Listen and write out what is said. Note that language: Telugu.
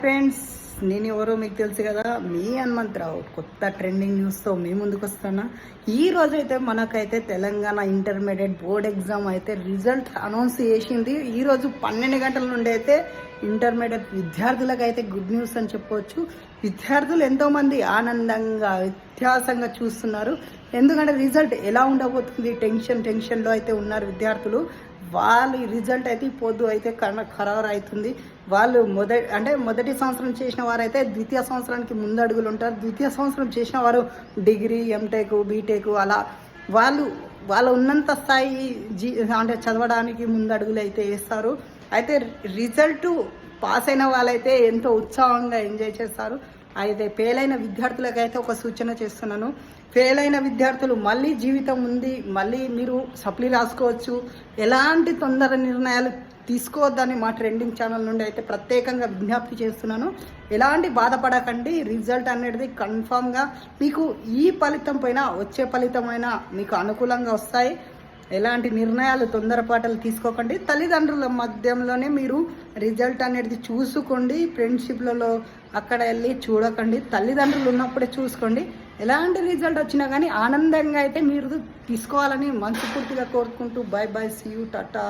ఫ్రెండ్స్, నేను ఎవరో మీకు తెలుసు కదా, మీ హనుమంతరావు కొత్త ట్రెండింగ్ న్యూస్తో మీ ముందుకు వస్తున్నా. ఈ రోజు అయితే మనకైతే తెలంగాణ ఇంటర్మీడియట్ బోర్డ్ ఎగ్జామ్ అయితే రిజల్ట్ అనౌన్స్ చేసింది. ఈరోజు 12 గంటల నుండి అయితే ఇంటర్మీడియట్ విద్యార్థులకు అయితే గుడ్ న్యూస్ అని చెప్పవచ్చు. విద్యార్థులు ఎంతోమంది ఆనందంగా వ్యత్యాసంగా చూస్తున్నారు. ఎందుకంటే రిజల్ట్ ఎలా ఉండబోతుంది టెన్షన్లో అయితే ఉన్నారు విద్యార్థులు. వాళ్ళ రిజల్ట్ అయితే పొద్దు అయితే ఖరారు అవుతుంది. వాళ్ళు మొదటి సంవత్సరం చేసిన వారైతే ద్వితీయ సంవత్సరానికి ముందడుగులు ఉంటారు. ద్వితీయ సంవత్సరం చేసిన వారు డిగ్రీ, ఎంటెక్, బీటెక్ అలా వాళ్ళు ఉన్నంత స్థాయి చదవడానికి ముందడుగులు అయితే వేస్తారు. అయితే రిజల్ట్ పాస్ అయిన వాళ్ళైతే ఎంతో ఉత్సాహంగా ఎంజాయ్ చేస్తారు. అయితే ఫెయిల్ అయిన విద్యార్థులకైతే ఒక సూచన చేస్తున్నాను. ఫెయిల్ అయిన విద్యార్థులు మళ్ళీ జీవితం ఉంది, మళ్ళీ మీరు సప్లీ రాసుకోవచ్చు. ఎలాంటి తొందర నిర్ణయాలు తీసుకోవద్దని మా ట్రెండింగ్ ఛానల్ నుండి అయితే ప్రత్యేకంగా విజ్ఞప్తి చేస్తున్నాను. ఎలాంటి బాధపడకండి. రిజల్ట్ అనేది కన్ఫామ్గా మీకు ఈ ఫలితం పైన వచ్చే ఫలితమైనా మీకు అనుకూలంగా వస్తాయి. ఎలాంటి నిర్ణయాలు తొందరపాటలు తీసుకోకండి. తల్లిదండ్రుల మధ్యలోనే మీరు రిజల్ట్ అనేది చూసుకోండి. ఫ్రెండ్షిప్లలో అక్కడ వెళ్ళి చూడకండి. తల్లిదండ్రులు ఉన్నప్పుడే చూసుకోండి. ఎలాంటి రిజల్ట్ వచ్చినా కానీ ఆనందంగా అయితే మీరు తీసుకోవాలని మనస్ఫూర్తిగా కోరుకుంటూ bye bye, see you, Tata.